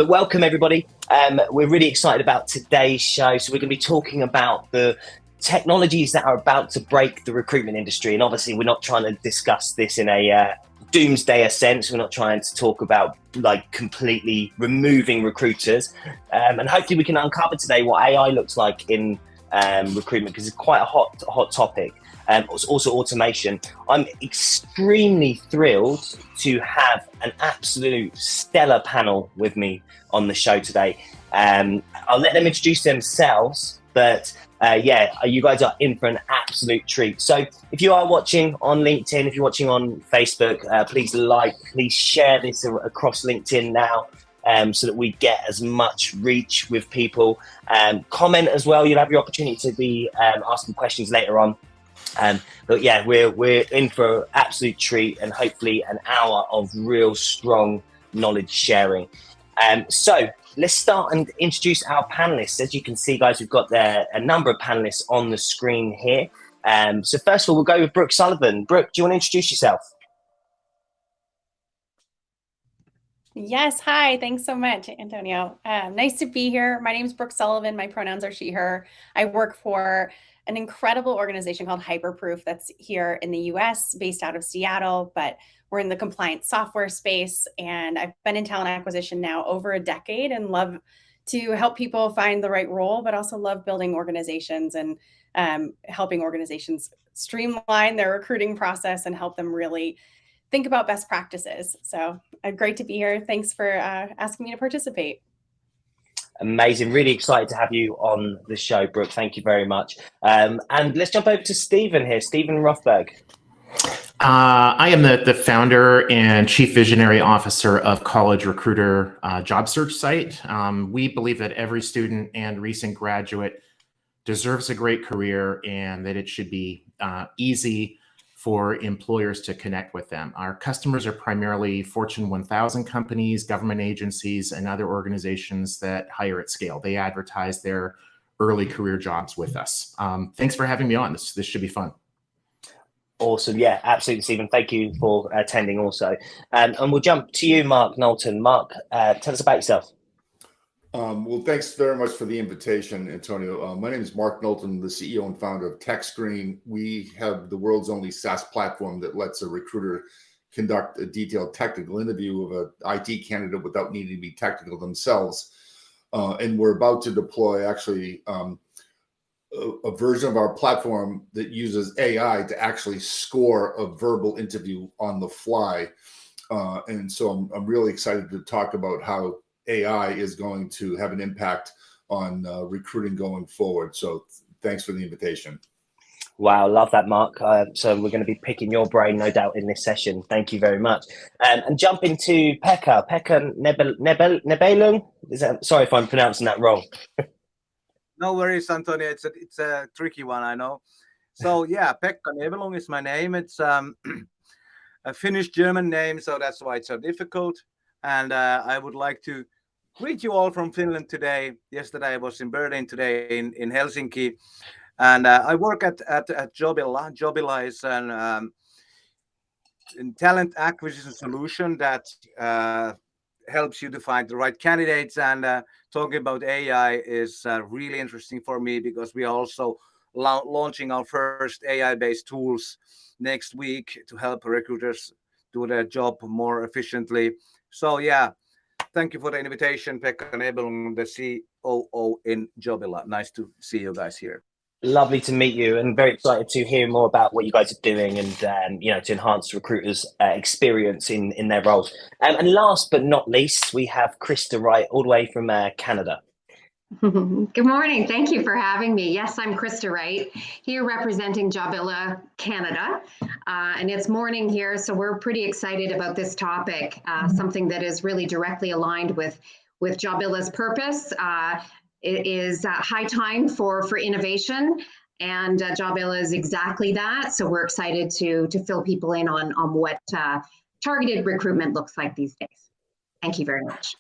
But welcome everybody. We're really excited about today's show. So we're going to be talking about the technologies that are about to break the recruitment industry. And obviously we're not trying to discuss this in a doomsday sense. We're not trying to talk about like completely removing recruiters. And hopefully we can uncover today what AI looks like in recruitment, because it's quite a hot topic. It's also automation. I'm extremely thrilled to have an absolute stellar panel with me on the show today. I'll let them introduce themselves, but yeah, you guys are in for an absolute treat. So if you are watching on LinkedIn, if you're watching on Facebook, please share this across LinkedIn now, so that we get as much reach with people. Comment as well. You'll have your opportunity to be asking questions later on. But yeah, we're in for an absolute treat and hopefully an hour of real strong knowledge sharing. So let's start and introduce our panelists. As you can see, guys, we've got a number of panelists on the screen here. So first of all, we'll go with Brooke Sullivan. Brooke, do you want to introduce yourself? Yes, hi, thanks so much, Antonio. Nice to be here. My name is Brooke Sullivan. My pronouns are she, her. I work for an incredible organization called Hyperproof that's here in the US, based out of Seattle, but we're in the compliance software space. And I've been in talent acquisition now over a decade and love to help people find the right role, but also love building organizations and helping organizations streamline their recruiting process and help them really think about best practices. So great to be here. Thanks for asking me to participate. Amazing. Really excited to have you on the show, Brooke. Thank you very much. And let's jump over to Stephen here, Stephen Rothberg. I am the founder and chief visionary officer of College Recruiter job search site. We believe that every student and recent graduate deserves a great career and that it should be easy for employers to connect with them. Our customers are primarily Fortune 1000 companies, government agencies, and other organizations that hire at scale. They advertise their early career jobs with us. Thanks for having me on. This should be fun. Awesome. Yeah, absolutely, Stephen. Thank you for attending also. And we'll jump to you, Mark Knowlton. Mark, tell us about yourself. Well, thanks very much for the invitation, Antonio. My name is Mark Knowlton, the CEO and founder of TechScreen. We have the world's only SaaS platform that lets a recruiter conduct a detailed technical interview of an IT candidate without needing to be technical themselves. And we're about to deploy actually a version of our platform that uses AI to actually score a verbal interview on the fly. And so I'm really excited to talk about how AI is going to have an impact on recruiting going forward. So thanks for the invitation. Wow, love that, Mark. So we're going to be picking your brain, no doubt, in this session. Thank you very much. And jumping to Pekka. Pekka Nebelung. Sorry if I'm pronouncing that wrong. No worries, Antonio. It's a tricky one, I know. So yeah, Pekka Nebelung is my name. It's a Finnish-German name, so that's why it's so difficult. And I would like to greet you all from Finland today. Yesterday I was in Berlin, today in Helsinki. And I work at Jobilla. Jobilla is an talent acquisition solution that helps you to find the right candidates. And talking about AI is really interesting for me because we are also launching our first AI-based tools next week to help recruiters do their job more efficiently. So yeah, thank you for the invitation, Pekka Nebelung, the COO in Jobilla. Nice to see you guys here. Lovely to meet you, and very excited to hear more about what you guys are doing and to enhance recruiters' experience in their roles. And last but not least, we have Krista Wright, all the way from Canada. Good morning. Thank you for having me. Yes, I'm Krista Wright, here representing Jobilla Canada, and it's morning here, so we're pretty excited about this topic, something that is really directly aligned with Jobilla's purpose. It is high time for innovation, and Jobilla is exactly that. So we're excited to fill people in on what targeted recruitment looks like these days. Thank you very much.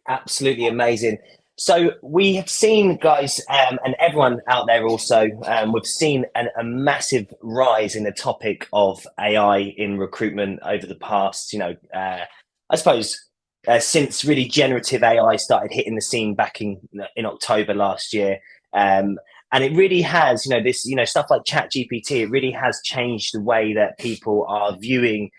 Absolutely amazing. So we have seen, guys, and everyone out there also, we've seen a massive rise in the topic of AI in recruitment over the past, I suppose, since really generative AI started hitting the scene back in October last year. And it really has, this, stuff like ChatGPT, it really has changed the way that people are viewing,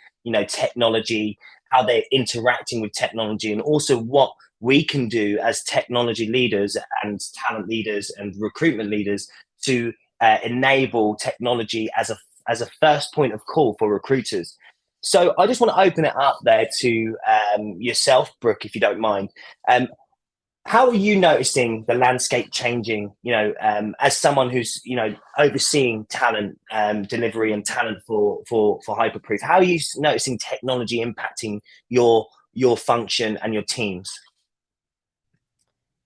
technology, how they're interacting with technology, and also what we can do as technology leaders and talent leaders and recruitment leaders to enable technology as a first point of call for recruiters. So I just want to open it up there to yourself, Brooke, if you don't mind. How are you noticing the landscape changing, as someone who's, overseeing talent delivery and talent for Hyperproof? How are you noticing technology impacting your function and your teams?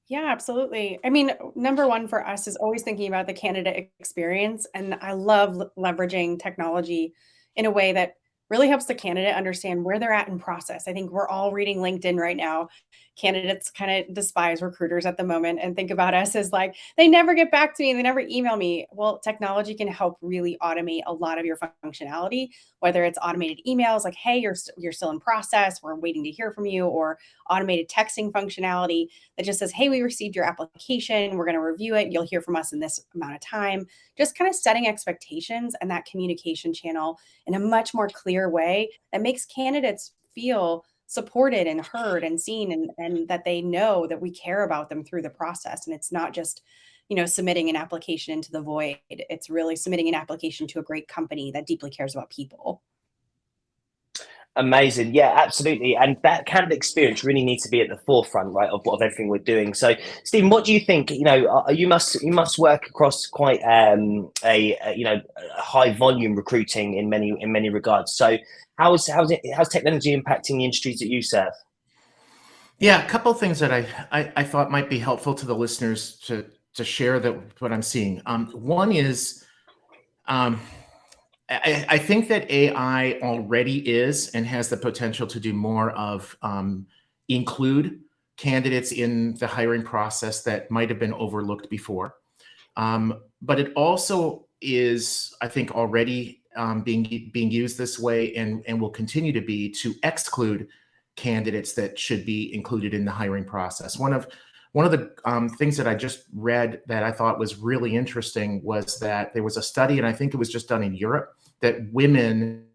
Yeah, absolutely. I mean, number one for us is always thinking about the candidate experience. And I love leveraging technology in a way that really helps the candidate understand where they're at in process. I think we're all reading LinkedIn right now. Candidates kind of despise recruiters at the moment and think about us as like, they never get back to me, they never email me. Well, technology can help really automate a lot of your functionality, whether it's automated emails like, hey, you're still in process, we're waiting to hear from you, or automated texting functionality that just says, hey, we received your application, we're going to review it, you'll hear from us in this amount of time. Just kind of setting expectations and that communication channel in a much more clear way that makes candidates feel supported and heard and seen, and that they know that we care about them through the process. And it's not just, submitting an application into the void. It's really submitting an application to a great company that deeply cares about people. Amazing. Yeah, absolutely. And that candidate experience really needs to be at the forefront, right, of everything we're doing. So, Stephen, what do you think? You must work across quite a high volume recruiting in many regards. So, how's technology impacting the industries that you serve? Yeah, a couple of things that I thought might be helpful to the listeners to share what I'm seeing. One is, I think that AI already is and has the potential to do more of include candidates in the hiring process that might have been overlooked before. But it also is, I think, already being used this way and will continue to be to exclude candidates that should be included in the hiring process. One of the things that I just read that I thought was really interesting was that there was a study, and I think it was just done in Europe, that women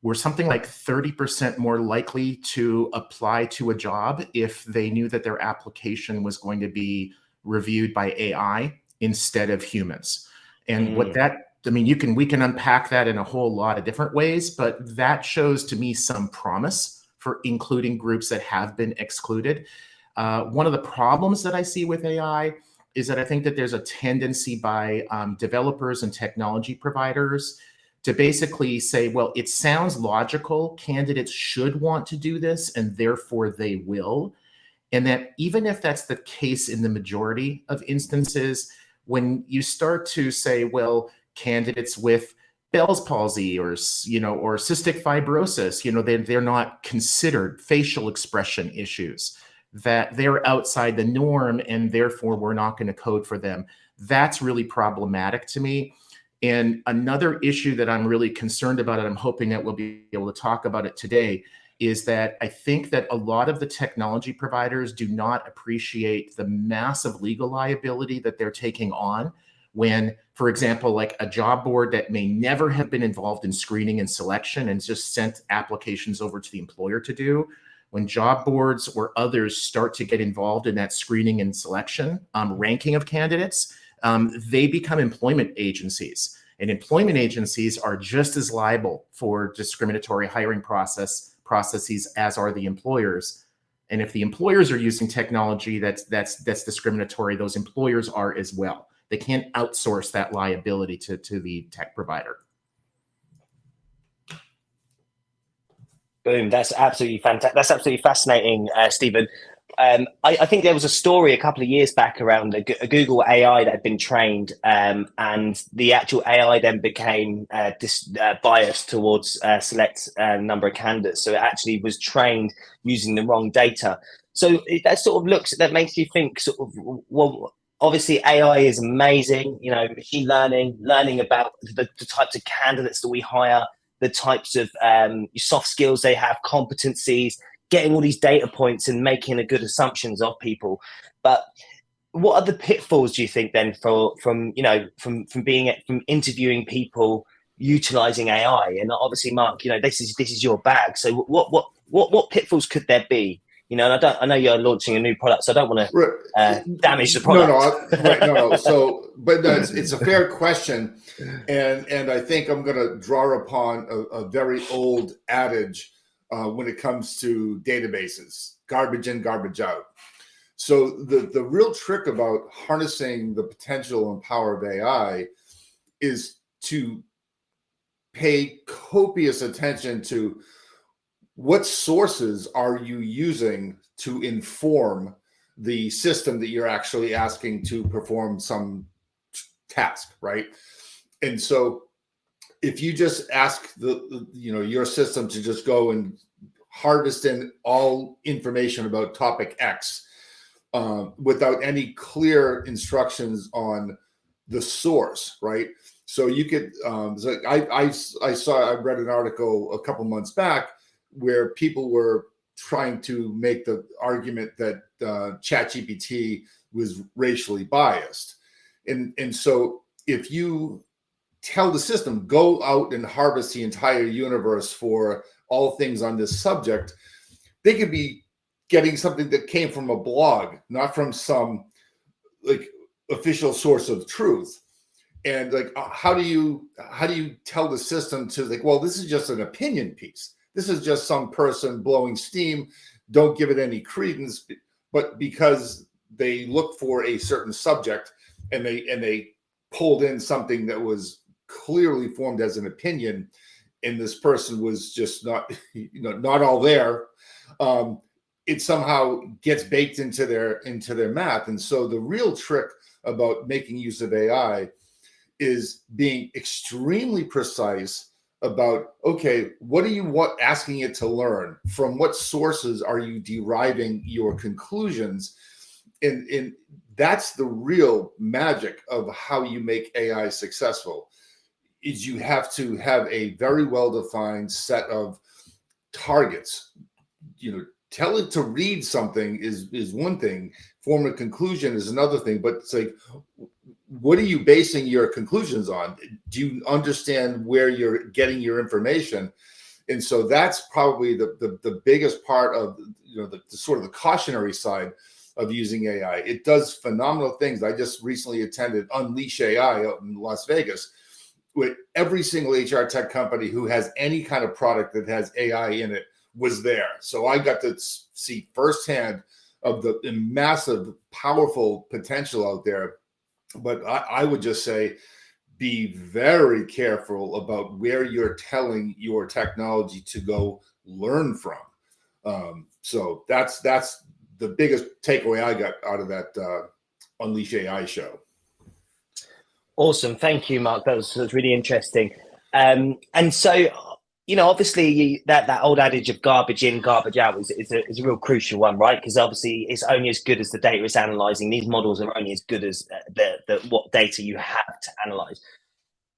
were something like 30% more likely to apply to a job if they knew that their application was going to be reviewed by AI instead of humans. And what that, I mean, we can unpack that in a whole lot of different ways, but that shows to me some promise for including groups that have been excluded. One of the problems that I see with AI is that I think that there's a tendency by developers and technology providers to basically say, well, it sounds logical, candidates should want to do this, and therefore they will. And that even if that's the case in the majority of instances, when you start to say, well, candidates with Bell's palsy or cystic fibrosis, they're not considered facial expression issues, that they're outside the norm and therefore we're not going to code for them. That's really problematic to me. And another issue that I'm really concerned about, and I'm hoping that we'll be able to talk about it today, is that I think that a lot of the technology providers do not appreciate the massive legal liability that they're taking on when, for example, like a job board that may never have been involved in screening and selection and just sent applications over to the employer to do. When job boards or others start to get involved in that screening and selection ranking of candidates, they become employment agencies. And employment agencies are just as liable for discriminatory hiring processes as are the employers. And if the employers are using technology that's discriminatory, those employers are as well. They can't outsource that liability to the tech provider. Boom! That's absolutely fantastic. That's absolutely fascinating, Stephen. I think there was a story a couple of years back around a Google AI that had been trained, and the actual AI then became biased towards a select number of candidates. So it actually was trained using the wrong data. So that makes you think well, obviously AI is amazing, machine learning about the types of candidates that we hire, the types of soft skills they have, competencies, getting all these data points and making a good assumptions of people. But what are the pitfalls, do you think, then, from interviewing people utilizing AI? And obviously, Mark, this is your bag. So what pitfalls could there be? And I know you're launching a new product, so I don't want to damage the product. No. So, but no, it's a fair question, and I think I'm going to draw upon a very old adage when it comes to databases: garbage in, garbage out. So the real trick about harnessing the potential and power of AI is to pay copious attention to what sources are you using to inform the system that you're actually asking to perform some task, right? And so if you just ask your system to just go and harvest in all information about topic X, without any clear instructions on the source, right? So you could, I read an article a couple months back where people were trying to make the argument that ChatGPT was racially biased. And so if you tell the system, go out and harvest the entire universe for all things on this subject, they could be getting something that came from a blog, not from some official source of truth. And how do you tell the system to well, this is just an opinion piece. This is just some person blowing steam. Don't give it any credence. But because they look for a certain subject and they pulled in something that was clearly formed as an opinion, and this person was just not all there. It somehow gets baked into their math. And so the real trick about making use of AI is being extremely precise about, okay, what are you asking it to learn? From what sources are you deriving your conclusions? And that's the real magic of how you make AI successful, is you have to have a very well-defined set of targets. Tell it to read something is one thing, form a conclusion is another thing, but it's what are you basing your conclusions on? Do you understand where you're getting your information? And so that's probably the biggest part of the sort of the cautionary side of using AI. It does phenomenal things. I just recently attended Unleash AI out in Las Vegas, with every single HR tech company who has any kind of product that has AI in it was there. So I got to see firsthand of the massive, powerful potential out there. But I would just say, be very careful about where you're telling your technology to go learn from. So that's the biggest takeaway I got out of that Unleash AI show. Awesome. Thank you, Mark. That was really interesting. And so, obviously that old adage of garbage in, garbage out is a real crucial one, right? Because obviously it's only as good as the data it's analyzing. These models are only as good as what data you have to analyze.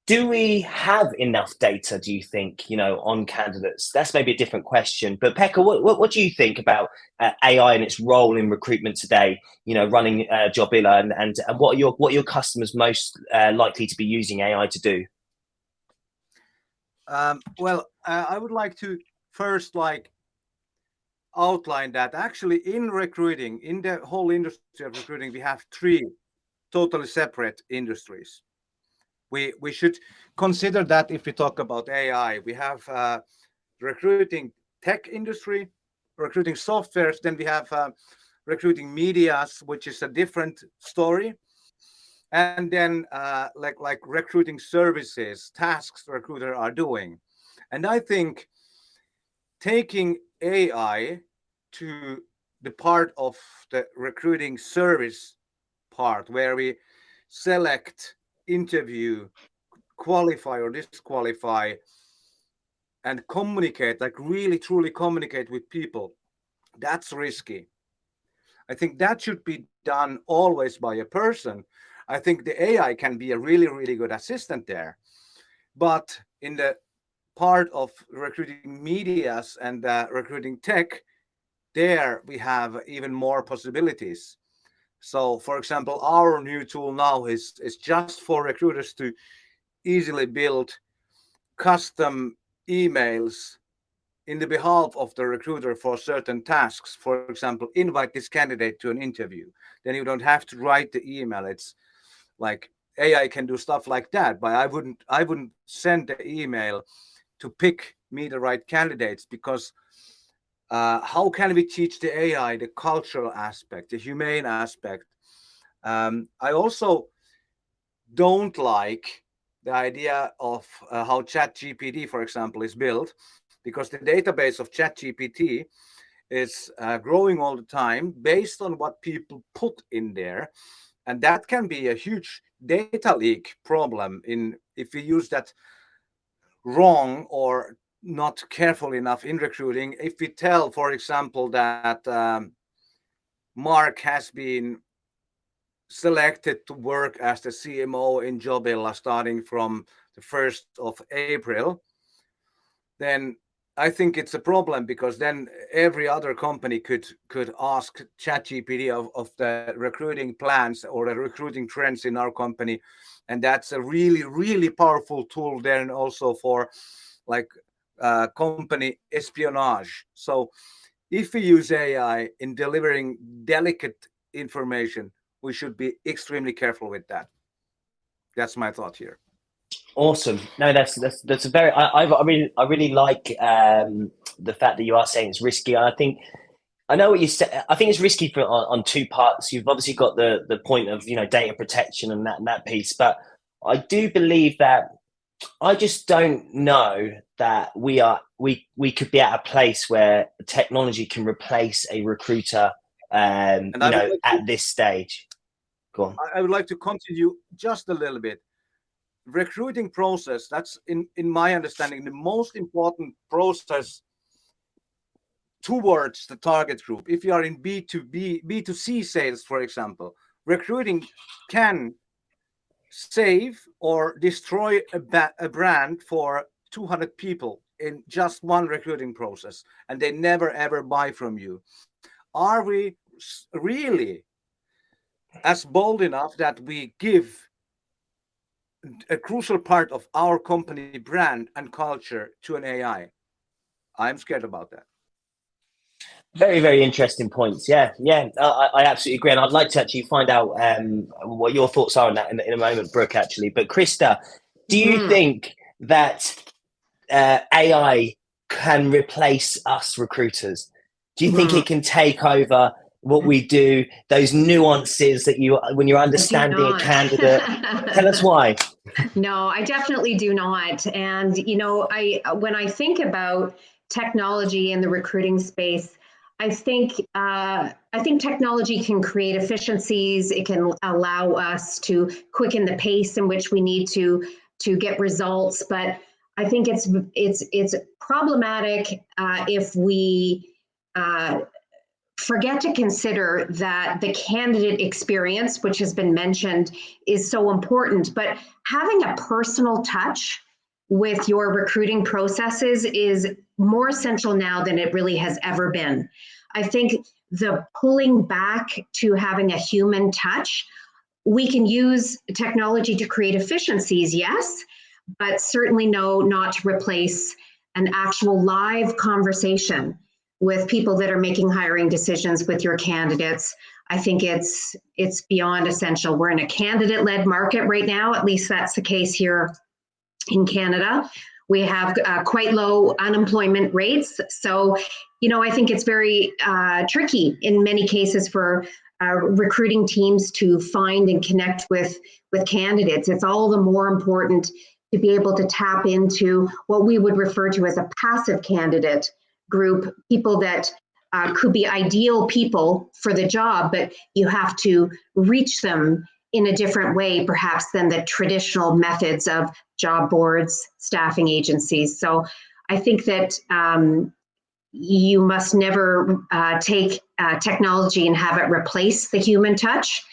Do we have enough data, do you think, on candidates? That's maybe a different question. But Pekka, what do you think about AI and its role in recruitment today, running Jobilla, and what are your customers most likely to be using AI to do? Well, I would like to first outline that actually in recruiting, in the whole industry of recruiting, we have three totally separate industries. We should consider that if we talk about AI. We have recruiting tech industry, recruiting softwares, then we have recruiting medias, which is a different story. And then like recruiting services, tasks recruiters are doing. And I think taking AI to the part of the recruiting service part, where we select, interview, qualify or disqualify, and communicate, really truly communicate with people, that's risky. I think that should be done always by a person. I think the AI can be a really, really good assistant there. But in the part of recruiting medias and recruiting tech, there we have even more possibilities. So, for example, our new tool now is just for recruiters to easily build custom emails in the behalf of the recruiter for certain tasks. For example, invite this candidate to an interview. Then you don't have to write the email. It's like AI can do stuff like that, but I wouldn't send the email to pick me the right candidates, because how can we teach the AI the cultural aspect, the humane aspect? I also don't like the idea of how ChatGPT, for example, is built, because the database of ChatGPT is growing all the time based on what people put in there. And that can be a huge data leak problem if we use that wrong or not careful enough in recruiting. If we tell, for example, that Mark has been selected to work as the CMO in Jobilla starting from the 1st of April, then I think it's a problem, because then every other company could ask ChatGPT of the recruiting plans or the recruiting trends in our company. And that's a really, really powerful tool then also for like company espionage. So if we use AI in delivering delicate information, we should be extremely careful with that. That's my thought here. Awesome. No, that's a very. I really like the fact that you are saying it's risky. I know what you said. I think it's risky on two parts. You've obviously got the point of data protection and that piece, but I do believe that I just don't know that we could be at a place where technology can replace a recruiter. At this stage. Go on. I would like to continue just a little bit. Recruiting process, that's in my understanding the most important process towards the target group. If you are in B2C sales, for example, recruiting can save or destroy a brand for 200 people in just one recruiting process, and they never ever buy from you. Are we really as bold enough that we give a crucial part of our company brand and culture to an AI? I'm scared about that. Very, very interesting points. Yeah. I absolutely agree, and I'd like to actually find out what your thoughts are on that in a moment, Brooke. Actually, but Krista, do you think that AI can replace us recruiters? Do you think it can take over what we do? Those nuances that when you're understanding a candidate. Tell us why. No, I definitely do not. And when I think about technology in the recruiting space, I think technology can create efficiencies. It can allow us to quicken the pace in which we need to get results. But I think it's problematic if we forget to consider that the candidate experience, which has been mentioned, is so important. But having a personal touch with your recruiting processes is more essential now than it really has ever been. I think the pulling back to having a human touch, we can use technology to create efficiencies, yes, but certainly not to replace an actual live conversation with people that are making hiring decisions with your candidates. I think it's beyond essential. We're in a candidate-led market right now. At least that's the case here in Canada. We have quite low unemployment rates. So, I think it's very tricky in many cases for recruiting teams to find and connect with candidates. It's all the more important to be able to tap into what we would refer to as a passive candidate group, people that could be ideal people for the job, but you have to reach them in a different way, perhaps, than the traditional methods of job boards, staffing agencies. So I think that you must never take technology and have it replace the human touch.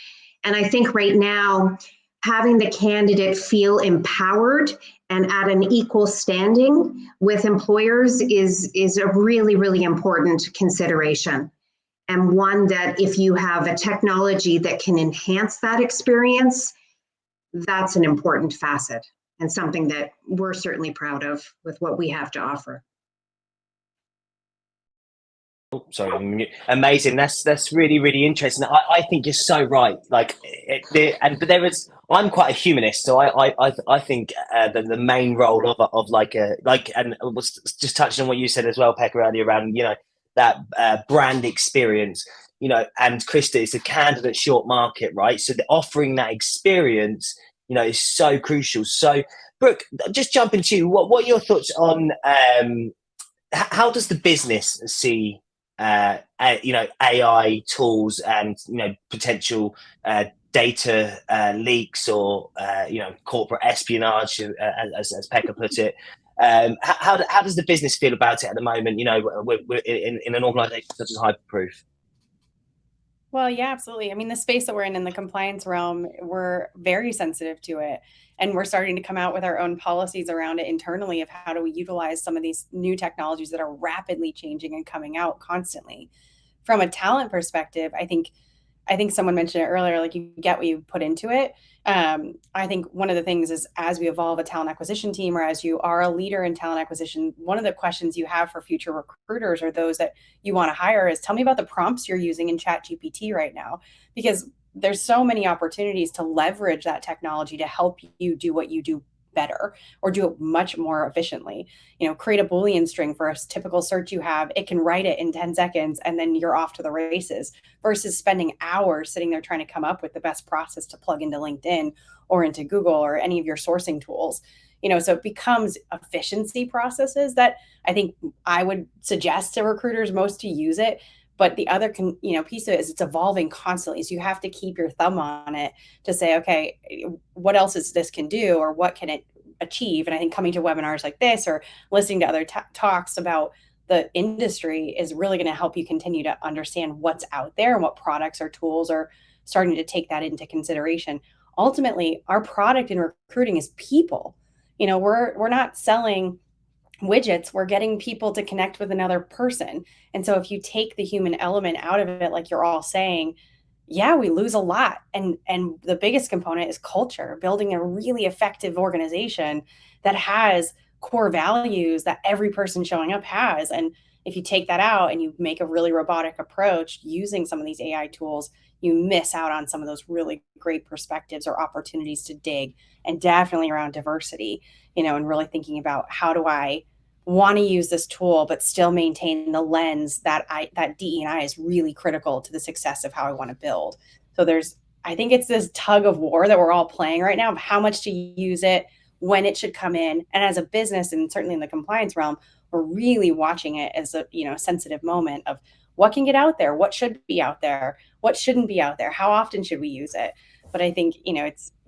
And I think right now, having the candidate feel empowered and at an equal standing with employers is a really, really important consideration. And one that if you have a technology that can enhance that experience, that's an important facet and something that we're certainly proud of with what we have to offer. Oh, sorry, amazing. That's really, really interesting. I think you're so right. Like, but there is. I'm quite a humanist, so I think the main role of and I was just touching on what you said as well, Pekka, earlier around that brand experience. And Krista, it's a candidate short market, right? So offering that experience, is so crucial. So, Brooke, just jumping to you. What are your thoughts on how does the business see AI tools and potential data leaks or corporate espionage, as Pekka put it? How does the business feel about it at the moment? We're in an organisation such as Hyperproof. Well, yeah, absolutely. I mean, the space that we're in the compliance realm, we're very sensitive to it. And we're starting to come out with our own policies around it internally of how do we utilize some of these new technologies that are rapidly changing and coming out constantly. From a talent perspective, I think someone mentioned it earlier, like you get what you put into it. I think one of the things is as we evolve a talent acquisition team or as you are a leader in talent acquisition, one of the questions you have for future recruiters or those that you want to hire is tell me about the prompts you're using in ChatGPT right now, because there's so many opportunities to leverage that technology to help you do what you do better or do it much more efficiently. Create a Boolean string for a typical search you have. It can write it in 10 seconds and then you're off to the races versus spending hours sitting there trying to come up with the best process to plug into LinkedIn or into Google or any of your sourcing tools. So it becomes efficiency processes that I think I would suggest to recruiters most to use it. But the other piece of it is it's evolving constantly. So you have to keep your thumb on it to say, okay, what else is this can do or what can it achieve? And I think coming to webinars like this or listening to other talks about the industry is really going to help you continue to understand what's out there and what products or tools are starting to take that into consideration. Ultimately, our product in recruiting is people. We're not selling widgets, we're getting people to connect with another person. And so if you take the human element out of it, like you're all saying, yeah, we lose a lot. And the biggest component is culture, building a really effective organization that has core values that every person showing up has. And if you take that out and you make a really robotic approach using some of these AI tools, you miss out on some of those really great perspectives or opportunities to dig, and definitely around diversity, and really thinking about how do I want to use this tool, but still maintain the lens that DE&I is really critical to the success of how I want to build. So I think it's this tug of war that we're all playing right now of how much to use it, when it should come in. And as a business, and certainly in the compliance realm, we're really watching it as a sensitive moment of what can get out there, what should be out there, what shouldn't be out there, how often should we use it. But I think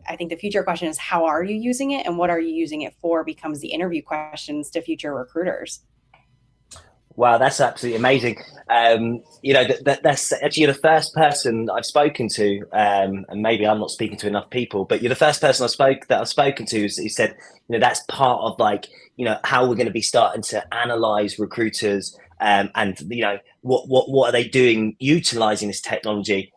I think the future question is how are you using it and what are you using it for becomes the interview questions to future recruiters. Wow, that's absolutely amazing. That's actually the first person I've spoken to, and maybe I'm not speaking to enough people, but you're the first person I've spoken to who said, that's part of how we're going to be starting to analyze recruiters, and what are they doing utilizing this technology.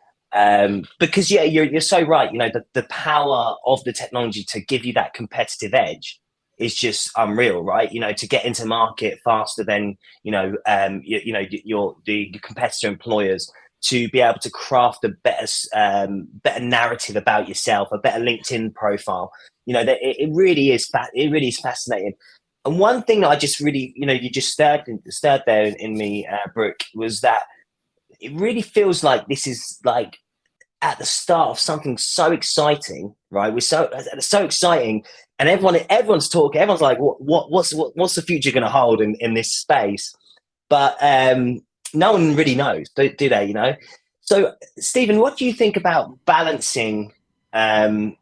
Because you're so right. The power of the technology to give you that competitive edge is just unreal, right? To get into market faster than your competitor employers, to be able to craft a better narrative about yourself, a better LinkedIn profile. That it really is fascinating. And one thing that I just really, you just stirred there in me, Brooke, was that it really feels like this is like at the start of something so exciting, right? We're so exciting, and everyone's talking. Everyone's like, what's the future going to hold in this space? But no one really knows, do they? So, Stephen, what do you think about balancing, the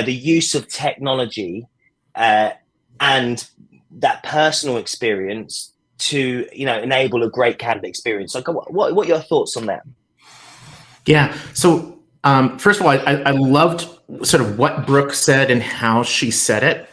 use of technology and that personal experience to enable a great candidate experience? Like, what are your thoughts on that? Yeah. So first of all, I loved sort of what Brooke said and how she said it.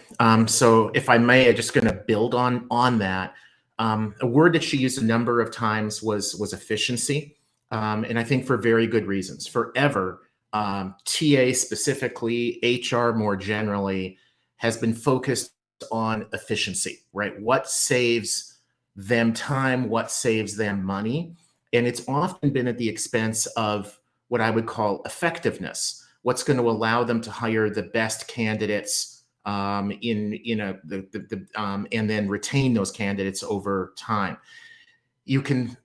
So if I may, I'm just going to build on that. A word that she used a number of times was efficiency, and I think for very good reasons. Forever, TA specifically, HR more generally, has been focused on efficiency, right? What saves them time, what saves them money, and it's often been at the expense of what I would call effectiveness. What's going to allow them to hire the best candidates and then retain those candidates over time. You can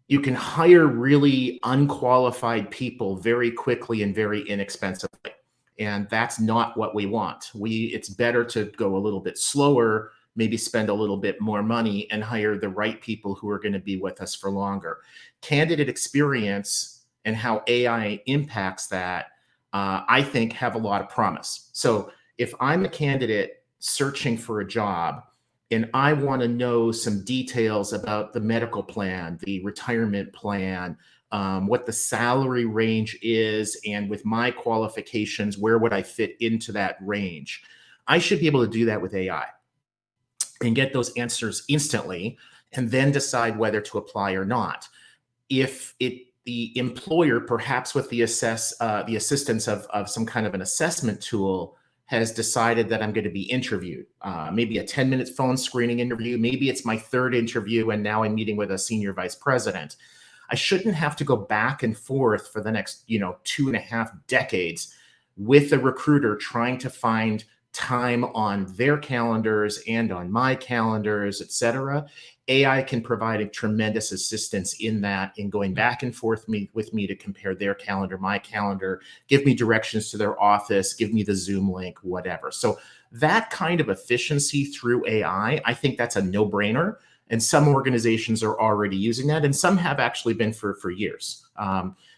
hire really unqualified people very quickly and very inexpensively, and that's not what we want. It's better to go a little bit slower, maybe spend a little bit more money and hire the right people who are going to be with us for longer. Candidate experience and how AI impacts that, I think, have a lot of promise. So if I'm a candidate searching for a job and I want to know some details about the medical plan, the retirement plan, what the salary range is, and with my qualifications, where would I fit into that range? I should be able to do that with AI and get those answers instantly and then decide whether to apply or not. If the employer, perhaps with the assistance of some kind of an assessment tool, has decided that I'm going to be interviewed, maybe a 10-minute phone screening interview, maybe it's my third interview and now I'm meeting with a senior vice president. I shouldn't have to go back and forth for the next 2.5 decades with a recruiter trying to find time on their calendars and on my calendars, et cetera. AI can provide a tremendous assistance in that, in going back and forth with me to compare their calendar, my calendar, give me directions to their office, give me the Zoom link, whatever. So that kind of efficiency through AI, I think that's a no-brainer. And some organizations are already using that, and some have actually been for years.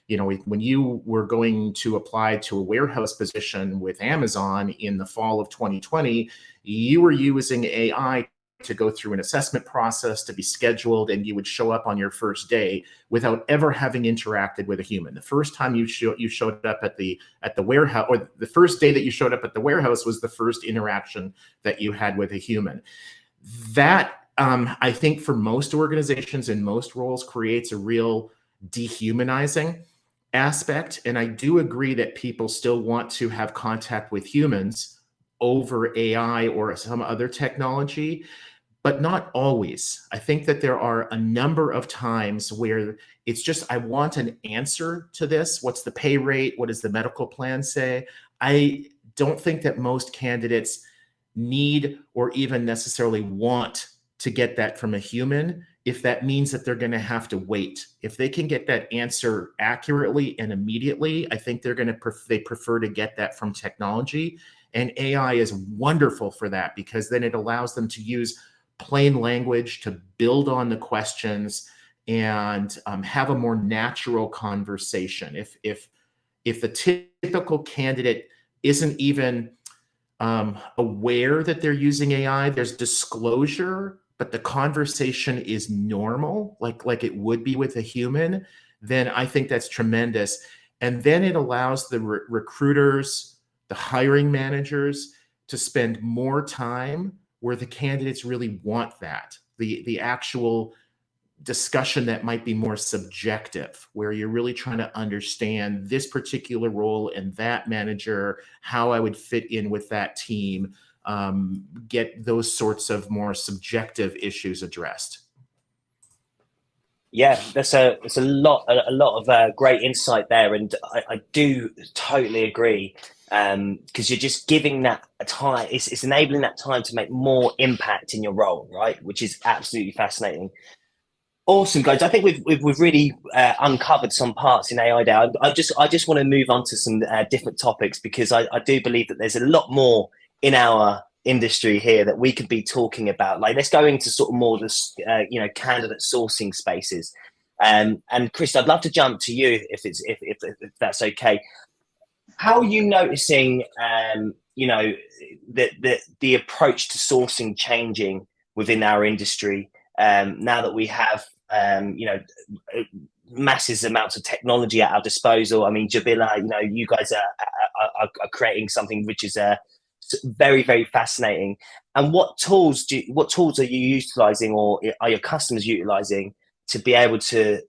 When you were going to apply to a warehouse position with Amazon in the fall of 2020, you were using AI to go through an assessment process, to be scheduled, and you would show up on your first day without ever having interacted with a human. The first time you showed up at the warehouse, or the first day that you showed up at the warehouse, was the first interaction that you had with a human. That, I think, for most organizations in most roles, creates a real dehumanizing aspect. And I do agree that people still want to have contact with humans over AI or some other technology, but not always. I think that there are a number of times where it's just, I want an answer to this. What's the pay rate? What does the medical plan say? I don't think that most candidates need or even necessarily want to get that from a human, if that means that they're going to have to wait. If they can get that answer accurately and immediately, I think they prefer to get that from technology. And AI is wonderful for that, because then it allows them to use plain language to build on the questions and have a more natural conversation. If the typical candidate isn't even aware that they're using AI, there's disclosure, but the conversation is normal, like it would be with a human, then I think that's tremendous. And then it allows the recruiters, the hiring managers, to spend more time where the candidates really want that. The actual discussion that might be more subjective, where you're really trying to understand this particular role and that manager, how I would fit in with that team, get those sorts of more subjective issues addressed. Yeah, that's a lot of great insight there, and I do totally agree, because you're just giving that time. It's enabling that time to make more impact in your role, right? Which is absolutely fascinating. Awesome, guys. I think we've really uncovered some parts in AI there. I just want to move on to some different topics, because I do believe that there's a lot more in our industry here that we could be talking about. Like, let's go into sort of more this candidate sourcing spaces. And Krista, I'd love to jump to you if that's okay. How are you noticing the approach to sourcing changing within our industry now that we have massive amounts of technology at our disposal? I mean, Jobilla, you guys are creating something which is very, very fascinating. And what tools are you utilizing, or are your customers utilizing, to be able to,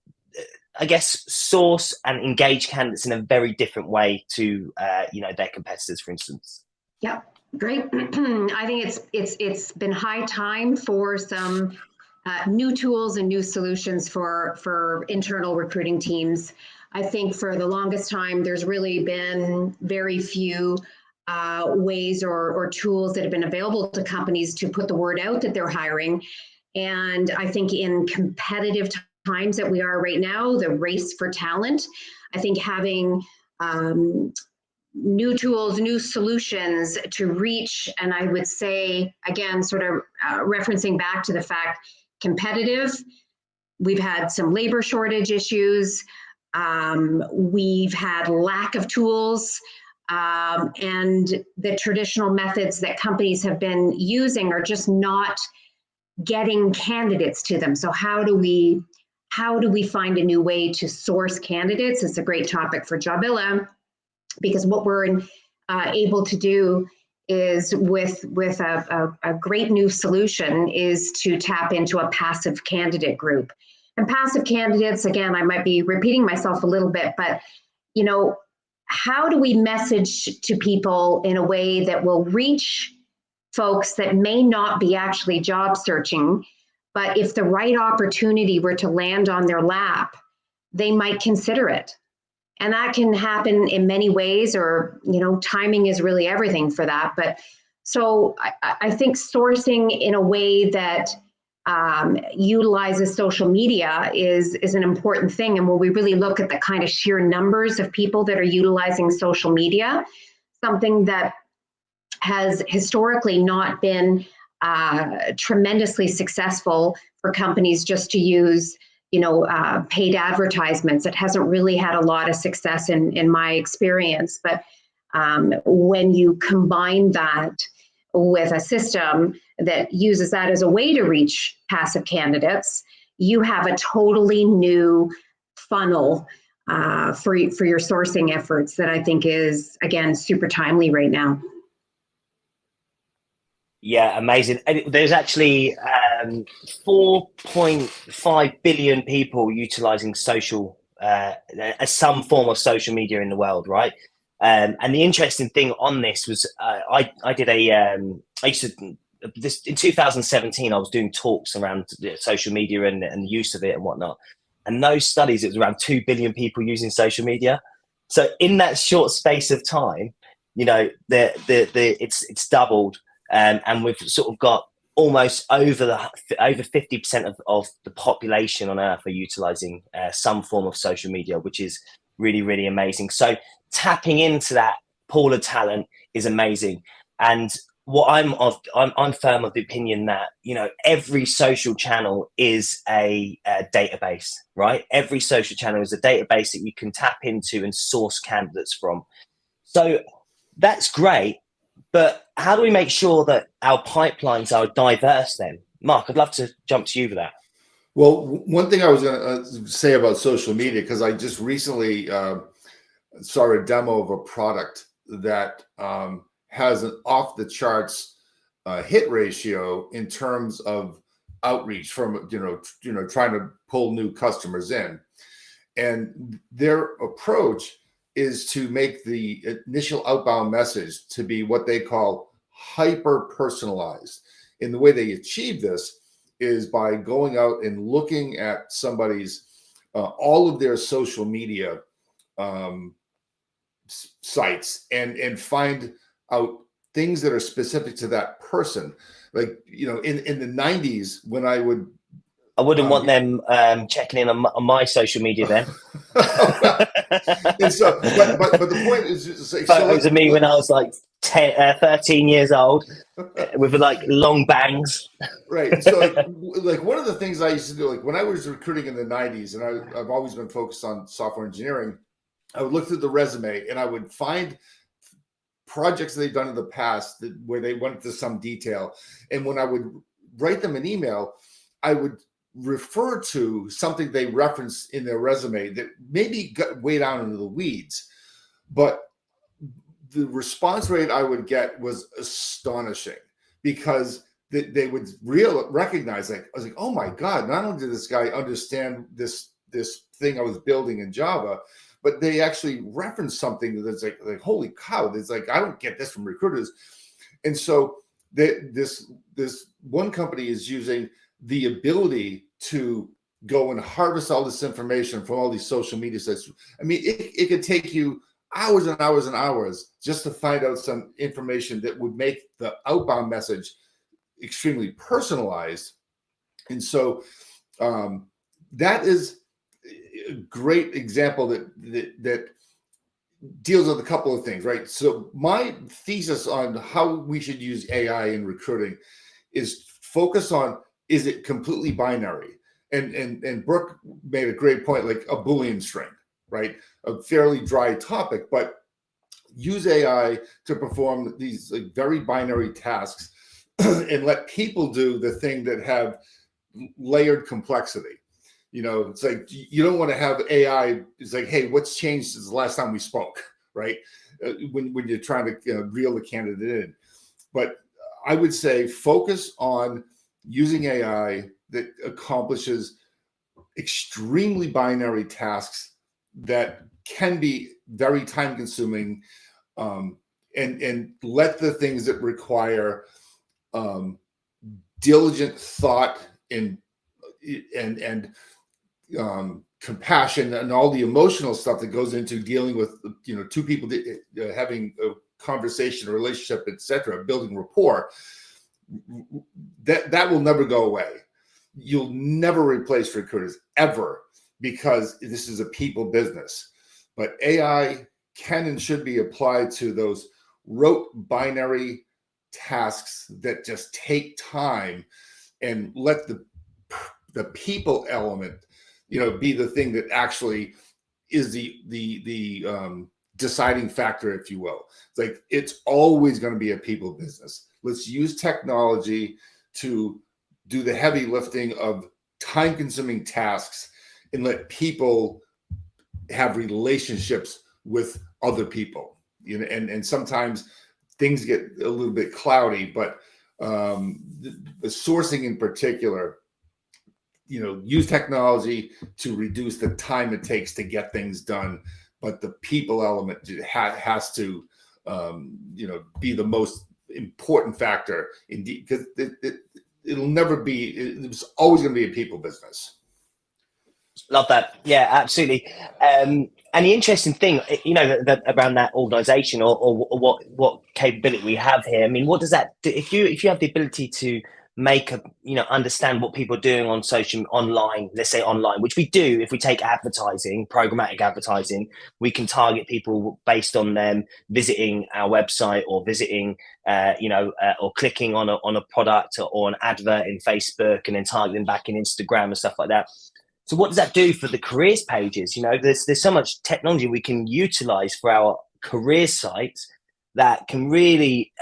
I guess, source and engage candidates in a very different way to their competitors, for instance? Yeah, great. I think it's been high time for some new tools and new solutions for internal recruiting teams. I think for the longest time, there's really been very few ways or tools that have been available to companies to put the word out that they're hiring. And I think in competitive times that we are right now, the race for talent, I think having new tools, new solutions to reach, and I would say, again, sort of referencing back to the fact, competitive, we've had some labor shortage issues, we've had lack of tools, and the traditional methods that companies have been using are just not getting candidates to them. So how do we find a new way to source candidates? It's a great topic for Jobilla, because what we're able to do is with a great new solution is to tap into a passive candidate group. And passive candidates, again, I might be repeating myself a little bit, but how do we message to people in a way that will reach folks that may not be actually job searching, but if the right opportunity were to land on their lap, they might consider it. And that can happen in many ways, or, timing is really everything for that. But so I think sourcing in a way that utilizes social media is an important thing. And when we really look at the kind of sheer numbers of people that are utilizing social media, something that has historically not been tremendously successful for companies just to use paid advertisements. It hasn't really had a lot of success in my experience. But when you combine that with a system that uses that as a way to reach passive candidates, you have a totally new funnel for your sourcing efforts that I think is, again, super timely right now. Yeah, amazing. There's actually 4.5 billion people utilizing social, some form of social media in the world, right? And the interesting thing on this was, I used to, in 2017, I was doing talks around social media and the use of it and whatnot. And those studies, it was around 2 billion people using social media. So in that short space of time, it's doubled. And we've sort of got almost over 50% of the population on Earth are utilizing some form of social media, which is really, really amazing. So tapping into that pool of talent is amazing. And what I'm firm of the opinion that every social channel is a database, right? Every social channel is a database that you can tap into and source candidates from. So that's great. But how do we make sure that our pipelines are diverse then? Mark, I'd love to jump to you for that. Well, one thing I was going to say about social media, because I just recently saw a demo of a product that has an off-the-charts hit ratio in terms of outreach from, trying to pull new customers in. And their approach is to make the initial outbound message to be what they call hyper-personalized. And the way they achieve this is by going out and looking at somebody's, all of their social media sites and find out things that are specific to that person. Like, in the 90s, when I wouldn't want them checking in on my social media then. And so, but the point is, photos of me when I was like 13 years old with like long bangs. Right. So like one of the things I used to do, like when I was recruiting in the 90s, and I've always been focused on software engineering, I would look through the resume and I would find projects they've done in the past where they went into some detail. And when I would write them an email, I would refer to something they referenced in their resume that maybe got way down into the weeds, but the response rate I would get was astonishing, because they would recognize, like, I was like, oh my God, not only did this guy understand this thing I was building in Java, but they actually referenced something that's like holy cow, it's like, I don't get this from recruiters. And so this one company is using the ability to go and harvest all this information from all these social media sites. I mean, it could take you hours and hours and hours just to find out some information that would make the outbound message extremely personalized. And so that is a great example that deals with a couple of things, right? So my thesis on how we should use AI in recruiting is focus on, is it completely binary? And Brooke made a great point, like a Boolean string, right? A fairly dry topic, but use AI to perform these like very binary tasks and let people do the thing that have layered complexity. You know, it's like, you don't want to have AI. It's like, hey, what's changed since the last time we spoke, right? When you're trying to reel the candidate in. But I would say focus on using AI that accomplishes extremely binary tasks that can be very time consuming, and let the things that require diligent thought and compassion and all the emotional stuff that goes into dealing with, two people having a conversation, a relationship, etc., building rapport, that will never go away. You'll never replace recruiters ever, because this is a people business. But AI can and should be applied to those rote binary tasks that just take time, and let the people element, be the thing that actually is the deciding factor, if you will. It's like, it's always going to be a people business. Let's use technology to do the heavy lifting of time-consuming tasks, and let people have relationships with other people. And sometimes things get a little bit cloudy, but the sourcing in particular, use technology to reduce the time it takes to get things done, but the people element has to be the most important factor, indeed, because it'll never be, it's always going to be a people business. Love that. Yeah, absolutely. And the interesting thing, that around that organization or what capability we have here, I mean, what does that do? If you have the ability to make understand what people are doing on online, let's say online, which we do, if we take advertising, programmatic advertising, we can target people based on them visiting our website or visiting, or clicking on a product or an advert in Facebook, and then targeting back in Instagram and stuff like that. So what does that do for the careers pages? There's so much technology we can utilize for our career sites that can really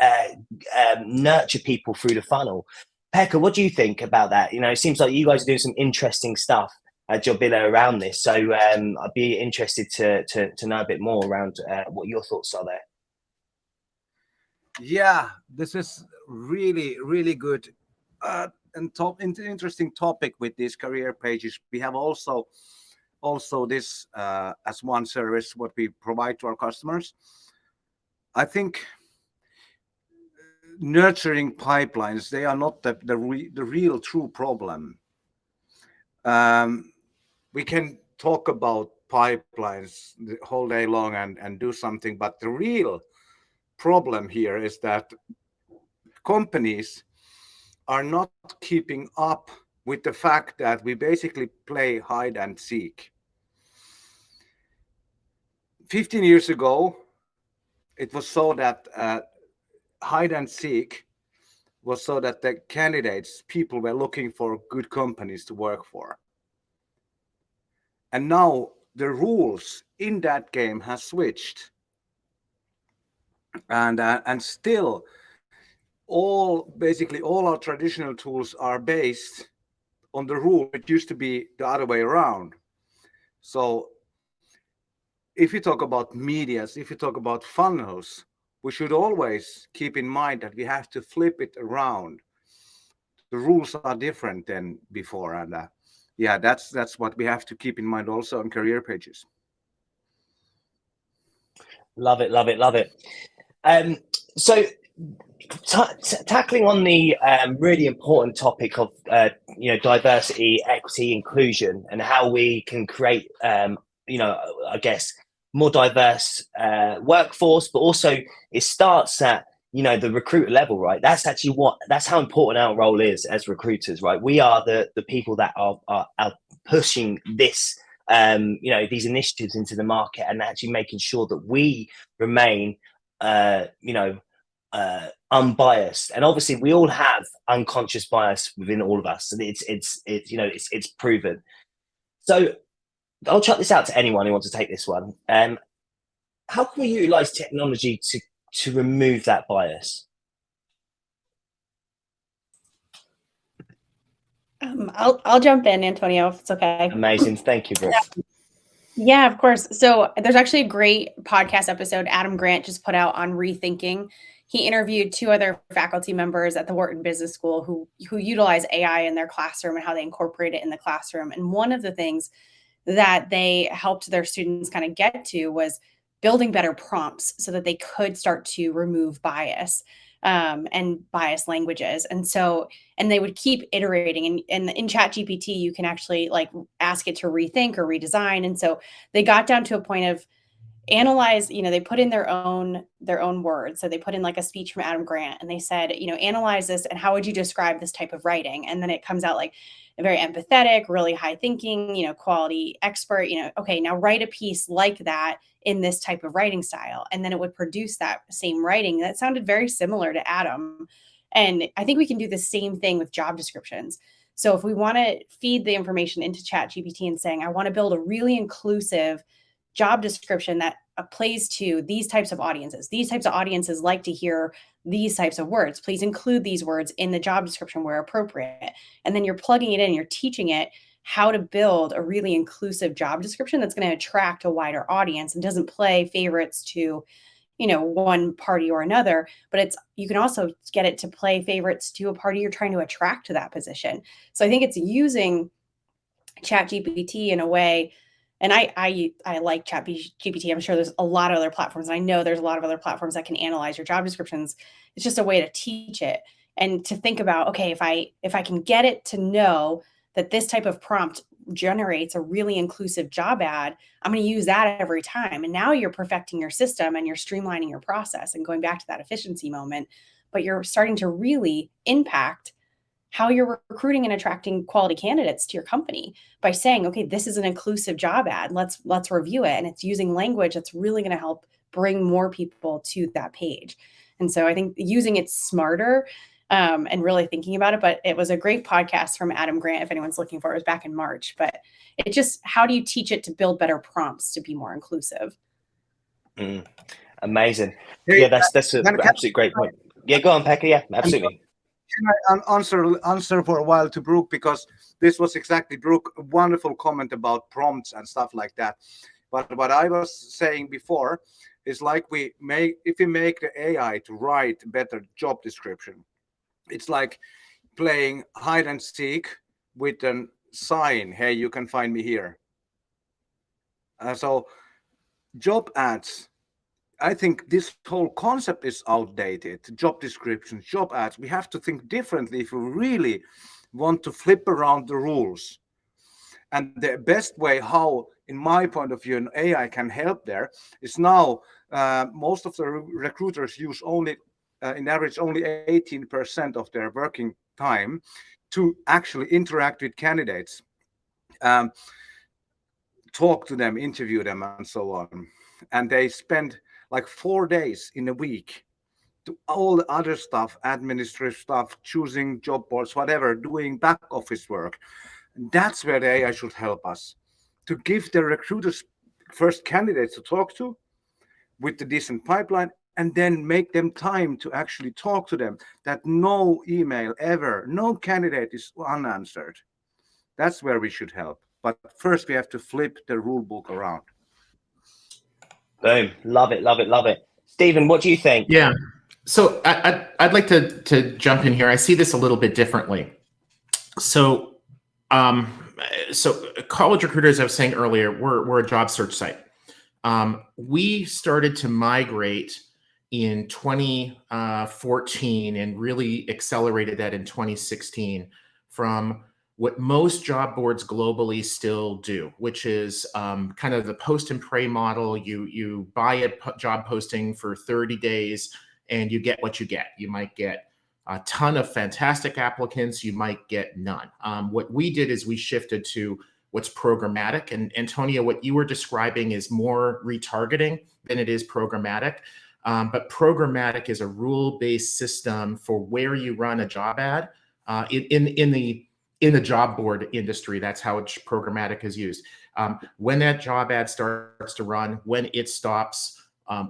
nurture people through the funnel. Pekka, what do you think about that? It seems like you guys are doing some interesting stuff at Jobilla around this. So I'd be interested to know a bit more around what your thoughts are there. Yeah, this is really, really good. And interesting topic with these career pages. We have also this as one service what we provide to our customers. I think nurturing pipelines, they are not the real true problem. We can talk about pipelines the whole day long and do something, but the real problem here is that companies are not keeping up with the fact that we basically play hide and seek. 15 years ago, it was so that hide and seek was so that the people were looking for good companies to work for. And now the rules in that game have switched. And still, basically all our traditional tools are based on the rule. It used to be the other way around. So if you talk about medias, if you talk about funnels, we should always keep in mind that we have to flip it around. The rules are different than before, and yeah, that's what we have to keep in mind also on career pages. Love it, love it, love it. So tackling on the really important topic of diversity, equity, inclusion, and how we can create I guess more diverse workforce, but also it starts at the recruiter level, right? That's how important our role is as recruiters, right? We are the people that are pushing this these initiatives into the market and actually making sure that we remain unbiased. And obviously we all have unconscious bias within all of us, and it's proven. So I'll chuck this out to anyone who wants to take this one. How can we utilize technology to remove that bias? I'll jump in, Antonio, if it's okay. Amazing. Thank you, Brooke. Yeah, of course. So there's actually a great podcast episode Adam Grant just put out on rethinking. He interviewed 2 other faculty members at the Wharton Business School who utilize AI in their classroom and how they incorporate it in the classroom. And one of the things that they helped their students kind of get to was building better prompts so that they could start to remove bias and bias languages. And they would keep iterating. And in ChatGPT, you can actually like ask it to rethink or redesign. And so they got down to a point of analyze, they put in their own words. So they put in like a speech from Adam Grant and they said, analyze this and how would you describe this type of writing? And then it comes out like very empathetic, really high thinking, quality expert, okay, now write a piece like that in this type of writing style. And then it would produce that same writing that sounded very similar to Adam. And I think we can do the same thing with job descriptions. So if we want to feed the information into ChatGPT and saying, I want to build a really inclusive job description that plays to these types of audiences. These types of audiences like to hear these types of words. Please include these words in the job description where appropriate. And then you're plugging it in, you're teaching it how to build a really inclusive job description that's going to attract a wider audience and doesn't play favorites to, one party or another, but you can also get it to play favorites to a party you're trying to attract to that position. So I think it's using ChatGPT in a way. And I like ChatGPT. I'm sure there's a lot of other platforms. And I know there's a lot of other platforms that can analyze your job descriptions. It's just a way to teach it and to think about, okay, if I can get it to know that this type of prompt generates a really inclusive job ad, I'm going to use that every time. And now you're perfecting your system and you're streamlining your process and going back to that efficiency moment, but you're starting to really impact how you're recruiting and attracting quality candidates to your company by saying, okay, this is an inclusive job ad. Let's review it. And it's using language that's really going to help bring more people to that page. And so I think using it smarter and really thinking about it, but it was a great podcast from Adam Grant. If anyone's looking for it, was back in March, but it just, how do you teach it to build better prompts to be more inclusive? Amazing. Yeah, that's an absolutely great point. Yeah, go on, Pekka. Yeah, absolutely. Can I answer for a while to Brooke, because this was exactly Brooke, a wonderful comment about prompts and stuff like that. But what I was saying before is like if we make the AI to write better job description, it's like playing hide and seek with a sign, hey, you can find me here. So job ads, I think this whole concept is outdated. Job descriptions, job ads, we have to think differently if we really want to flip around the rules. And the best way how, in my point of view, an AI can help there is now most of the recruiters use only, in average, only 18% of their working time to actually interact with candidates, talk to them, interview them, and so on. And they spend like 4 days in a week to all the other stuff, administrative stuff, choosing job boards, whatever, doing back office work. That's where the AI should help us to give the recruiters first candidates to talk to with the decent pipeline, and then make them time to actually talk to them, that no email ever, no candidate is unanswered. That's where we should help. But first we have to flip the rule book around. Boom. Love it, love it, love it. Stephen, what do you think? Yeah. So I'd like to jump in here. I see this a little bit differently. So college recruiters, as I was saying earlier, we're a job search site. We started to migrate in 2014 and really accelerated that in 2016 from what most job boards globally still do, which is kind of the post and pray model. You buy a job posting for 30 days and you get what you get. You might get a ton of fantastic applicants. You might get none. What we did is we shifted to what's programmatic. And Antonio, what you were describing is more retargeting than it is programmatic. But programmatic is a rule-based system for where you run a job ad in the job board industry. That's how programmatic is used. When that job ad starts to run, when it stops,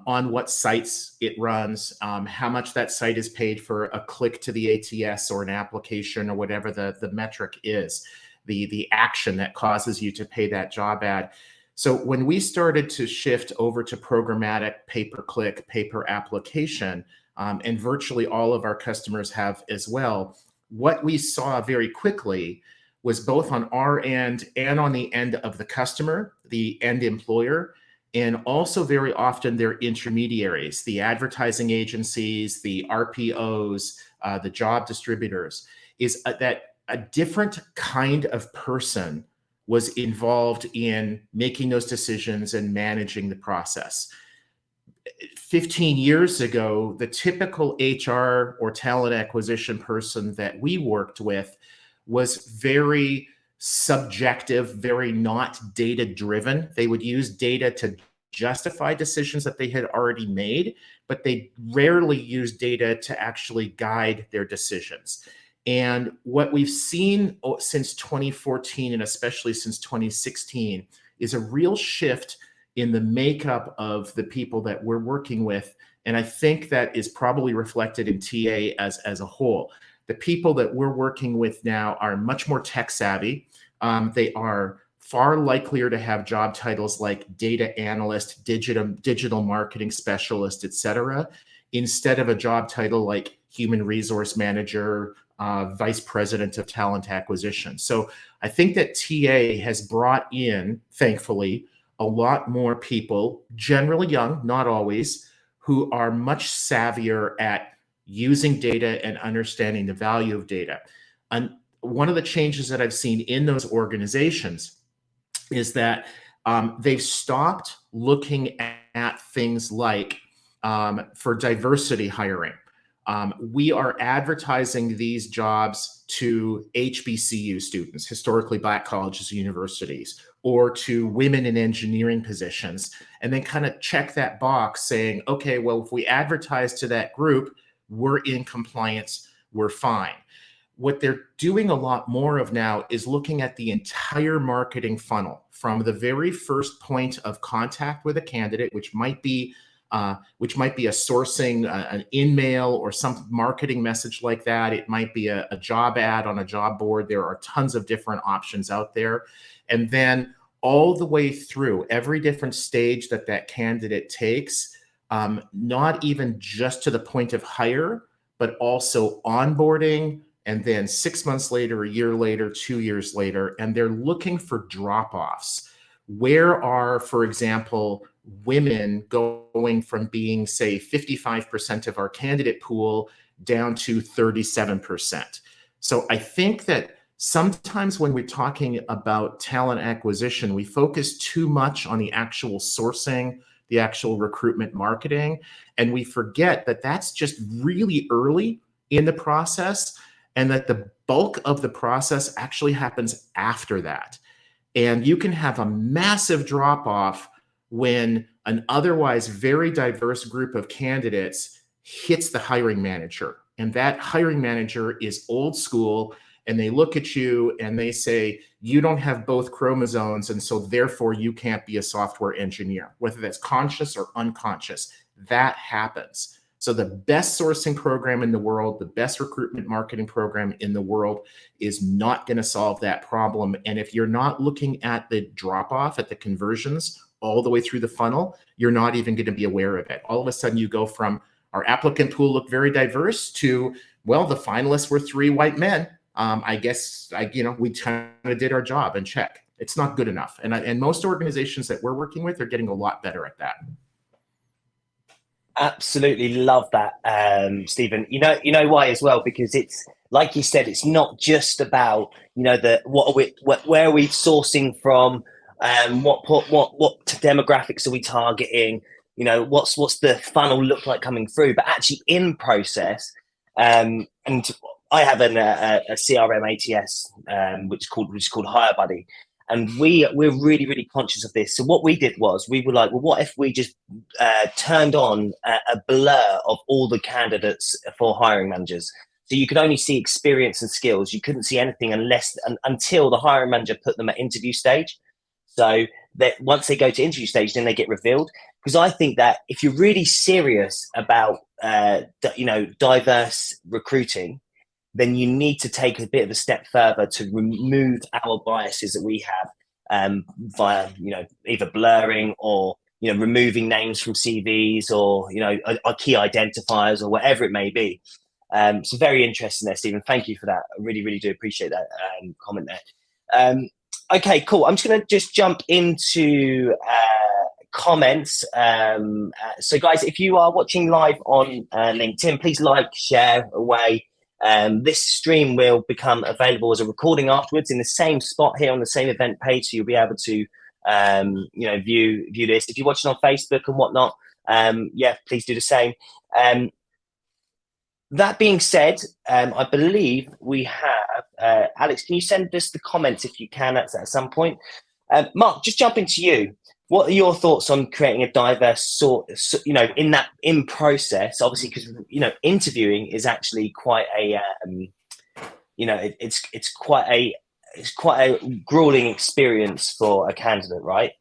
on what sites it runs, how much that site is paid for a click to the ATS or an application or whatever the metric is, the action that causes you to pay that job ad. So when we started to shift over to programmatic pay-per-click, pay-per-application, and virtually all of our customers have as well, what we saw very quickly was both on our end and on the end of the customer, the end employer, and also very often their intermediaries, the advertising agencies, the RPOs, the job distributors, is that a different kind of person was involved in making those decisions and managing the process. 15 years ago, the typical HR or talent acquisition person that we worked with was very subjective, very not data-driven. They would use data to justify decisions that they had already made, but they rarely use data to actually guide their decisions. And what we've seen since 2014, and especially since 2016, is a real shift in the makeup of the people that we're working with. And I think that is probably reflected in TA as a whole. The people that we're working with now are much more tech savvy. They are far likelier to have job titles like data analyst, digital marketing specialist, et cetera, instead of a job title like human resource manager, vice president of talent acquisition. So I think that TA has brought in, thankfully, a lot more people, generally young, not always, who are much savvier at using data and understanding the value of data. And one of the changes that I've seen in those organizations is that they've stopped looking at things like for diversity hiring. We are advertising these jobs to HBCU students, historically Black colleges and universities, or to women in engineering positions, and then kind of check that box saying, okay, well, if we advertise to that group, we're in compliance, we're fine. What they're doing a lot more of now is looking at the entire marketing funnel from the very first point of contact with a candidate, which might be a sourcing, an in-mail or some marketing message like that. It might be a job ad on a job board. There are tons of different options out there. And then all the way through every different stage that candidate takes, not even just to the point of hire, but also onboarding, and then 6 months later, a year later, 2 years later, and they're looking for drop-offs. Where are, for example, women going from being, say, 55% of our candidate pool down to 37%? So I think that sometimes when we're talking about talent acquisition, we focus too much on the actual sourcing, the actual recruitment marketing, and we forget that that's just really early in the process, and that the bulk of the process actually happens after that. And you can have a massive drop-off when an otherwise very diverse group of candidates hits the hiring manager. And that hiring manager is old school, and they look at you and they say, you don't have both chromosomes, and so therefore you can't be a software engineer, whether that's conscious or unconscious. That happens. So the best sourcing program in the world, the best recruitment marketing program in the world is not going to solve that problem. And if you're not looking at the drop-off, at the conversions all the way through the funnel, you're not even going to be aware of it. All of a sudden you go from our applicant pool looked very diverse to, well, the finalists were 3 white men. I guess, we kind of did our job and check. It's not good enough. And most organizations that we're working with are getting a lot better at that. Absolutely love that, Stephen. You know why as well? Because it's like you said, it's not just about where are we sourcing from, what demographics are we targeting, what's the funnel look like coming through, but actually in process. And I have a CRM ATS which is called Hire Buddy. And we're really, really conscious of this. So what we did was we were like, well, what if we just turned on a blur of all the candidates for hiring managers? So you could only see experience and skills. You couldn't see anything until the hiring manager put them at interview stage. So that once they go to interview stage, then they get revealed. Because I think that if you're really serious about diverse recruiting, then you need to take a bit of a step further to remove our biases that we have via, either blurring or, removing names from CVs or, our key identifiers or whatever it may be. So very interesting there, Stephen. Thank you for that. I really, really do appreciate that comment there. Okay, cool. I'm just going to jump into comments. So guys, if you are watching live on LinkedIn, please like, share away. This stream will become available as a recording afterwards in the same spot here on the same event page, so you'll be able to view this. If you're watching on Facebook and whatnot, please do the same. That being said, I believe we have Alex, can you send us the comments if you can at some point? Mark, just jump into you. What are your thoughts on creating a diverse in process? Obviously, because interviewing is actually quite a it's quite a grueling experience for a candidate, right?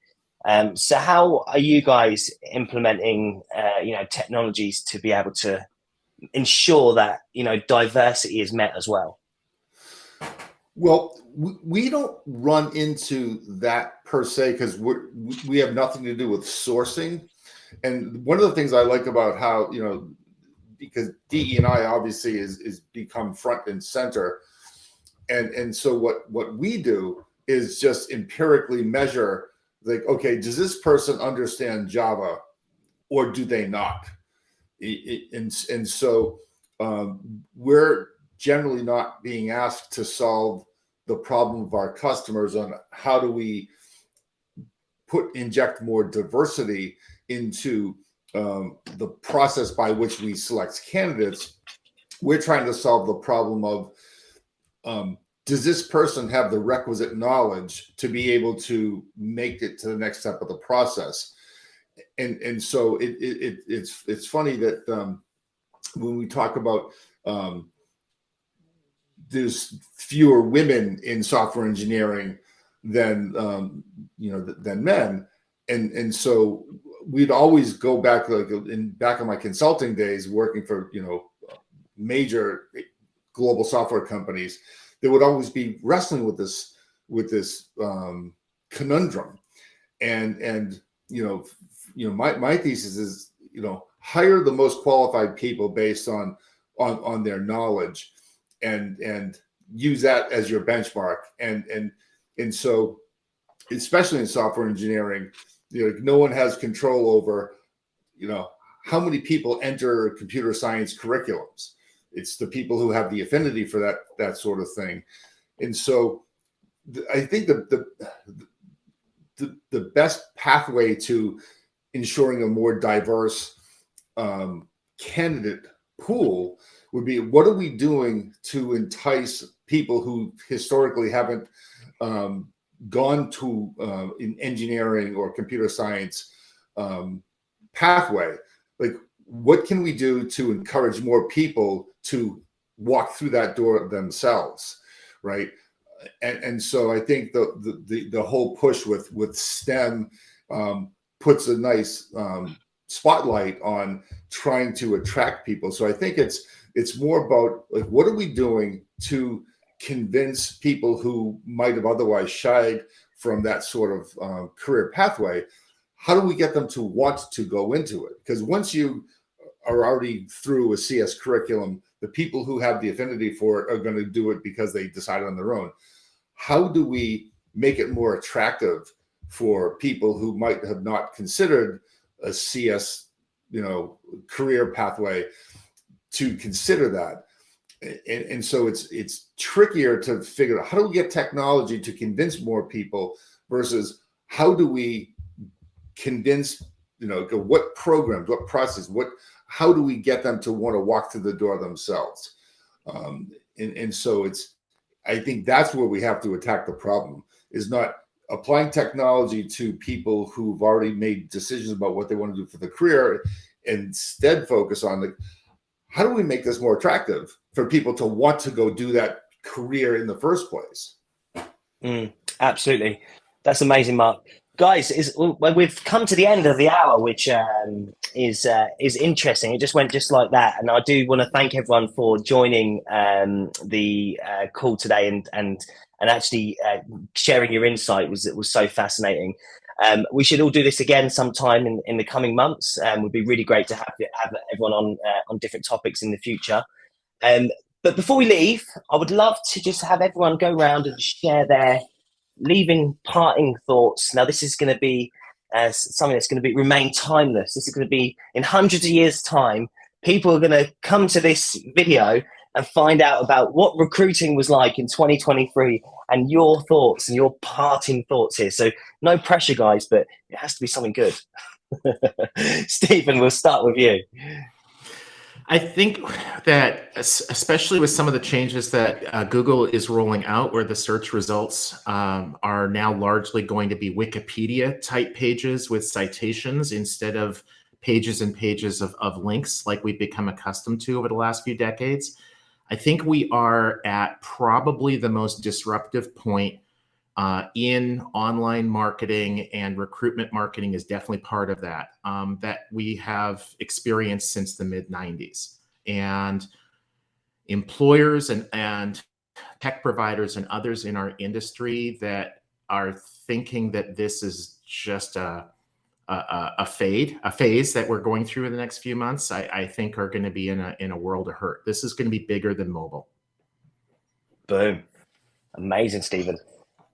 So how are you guys implementing technologies to be able to ensure that diversity is met as well? Well, we don't run into that per se because we have nothing to do with sourcing. And one of the things I like about how, because DE&I obviously is become front and center. And so what we do is just empirically measure, like, okay, does this person understand Java or do they not? And so we're generally not being asked to solve the problem of our customers on how do we inject more diversity into the process by which we select candidates. We're trying to solve the problem of does this person have the requisite knowledge to be able to make it to the next step of the process? And so it's funny that when we talk about there's fewer women in software engineering than than men, and so we'd always go back, like back in my consulting days working for major global software companies. They would always be wrestling with this conundrum, and my thesis is hire the most qualified people based on their knowledge, and use that as your benchmark. And so, especially in software engineering, no one has control over how many people enter computer science curriculums. It's the people who have the affinity for that sort of thing. And so I think the best pathway to ensuring a more diverse candidate pool would be, what are we doing to entice people who historically haven't gone to in engineering or computer science pathway? Like, what can we do to encourage more people to walk through that door themselves, right? And so I think the whole push with STEM puts a nice spotlight on trying to attract people. So I think it's more about, like, what are we doing to convince people who might have otherwise shied from that sort of career pathway? how do we get them to want to go into it? Because once you are already through a CS curriculum, the people who have the affinity for it are going to do it because they decide on their own. How do we make it more attractive for people who might have not considered a CS, career pathway to consider that? And so it's trickier to figure out how do we get technology to convince more people versus how do we convince, what programs, what process, how do we get them to want to walk through the door themselves? And so I think that's where we have to attack the problem, is not applying technology to people who've already made decisions about what they want to do for the career, instead focus on how do we make this more attractive for people to want to go do that career in the first place? Absolutely. That's amazing, Mark. Guys, we've come to the end of the hour, which is interesting. It just went just like that. And I do want to thank everyone for joining the call today and actually sharing your insight. Was so fascinating. We should all do this again sometime in the coming months. Would be really great to have everyone on different topics in the future. But before we leave, I would love to just have everyone go around and share their leaving parting thoughts. Now, this is going to be something that's going to remain timeless. This is going to be in hundreds of years' time. People are going to come to this video and find out about what recruiting was like in 2023 and your thoughts and your parting thoughts here. So no pressure, guys, but it has to be something good. Stephen, we'll start with you. I think that especially with some of the changes that Google is rolling out, where the search results are now largely going to be Wikipedia type pages with citations instead of pages and pages of links like we've become accustomed to over the last few decades. I think we are at probably the most disruptive point in online marketing, and recruitment marketing is definitely part of that, that we have experienced since the mid-90s. And employers and tech providers and others in our industry that are thinking that this is just a phase that we're going through in the next few months, I think are going to be in a world of hurt. This is going to be bigger than mobile. Boom. Amazing, Stephen.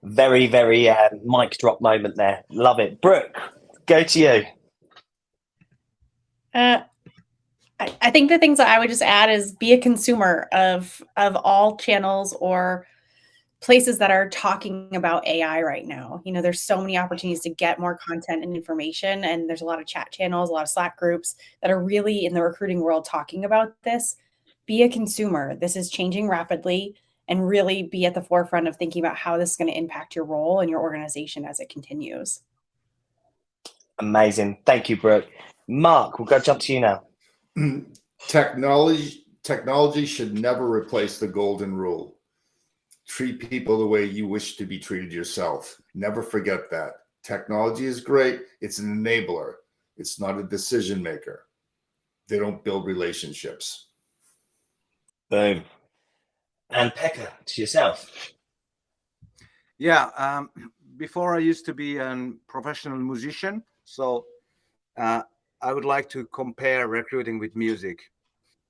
Very, very mic drop moment there. Love it. Brooke, go to you. I think the things that I would just add is be a consumer of all channels or places that are talking about AI right now. There's so many opportunities to get more content and information, and there's a lot of chat channels, a lot of Slack groups that are really in the recruiting world talking about this. Be a consumer. This is changing rapidly, and really be at the forefront of thinking about how this is going to impact your role and your organization as it continues. Amazing. Thank you, Brooke. Mark, we'll jump to you now. Technology should never replace the golden rule. Treat people the way you wish to be treated yourself. Never forget that. Technology is great. It's an enabler. It's not a decision maker. They don't build relationships. Boom. And Pekka, to yourself. Yeah. Before I used to be a professional musician, so I would like to compare recruiting with music.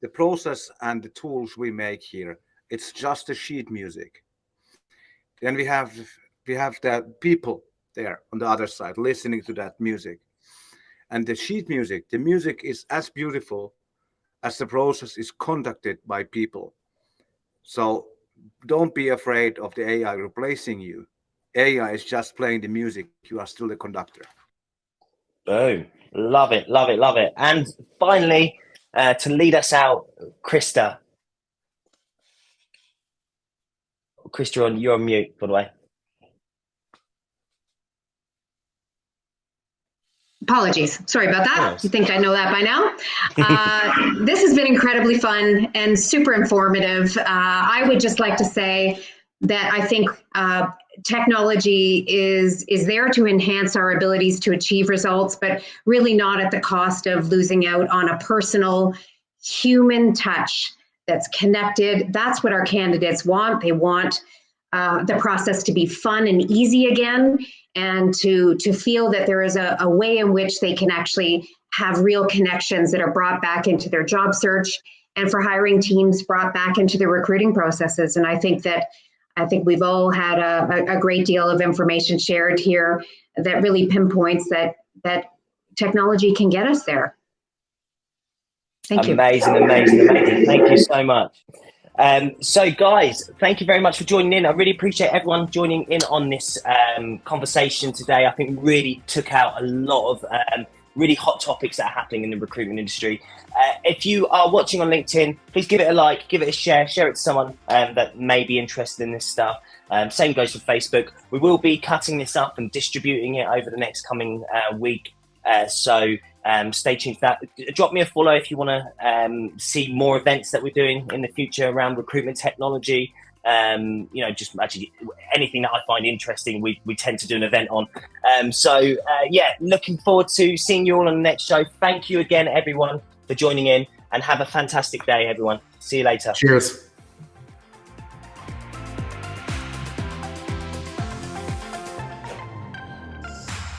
The process and the tools we make here, it's just a sheet music. Then we have the people there on the other side listening to that music. And the sheet music, the music is as beautiful as the process is conducted by people. So don't be afraid of the AI replacing you. AI is just playing the music. You are still the conductor. Boom. Love it, love it, love it. And finally, to lead us out, Krista. Krista, you're on mute, by the way. Apologies. Sorry about that. You think I know that by now? This has been incredibly fun and super informative. I would just like to say that I think technology is there to enhance our abilities to achieve results, but really not at the cost of losing out on a personal human touch that's connected. That's what our candidates want. They want the process to be fun and easy again, and to feel that there is a way in which they can actually have real connections that are brought back into their job search, and for hiring teams brought back into the recruiting processes. And I think we've all had a great deal of information shared here that really pinpoints that technology can get us there. Thank you. Amazing. Thank you so much. So guys, thank you very much for joining in. I really appreciate everyone joining in on this conversation today. I think we really took out a lot of really hot topics that are happening in the recruitment industry. If you are watching on LinkedIn, please give it a like, give it a share it to someone that may be interested in this stuff. Same goes for Facebook. We will be cutting this up and distributing it over the next coming week. So stay tuned for that. Drop me a follow if you want to see more events that we're doing in the future around recruitment technology. You know, just actually anything that I find interesting, we tend to do an event on. Yeah, looking forward to seeing you all on the next show. Thank you again, everyone, for joining in, and have a fantastic day, everyone. See you later. Cheers.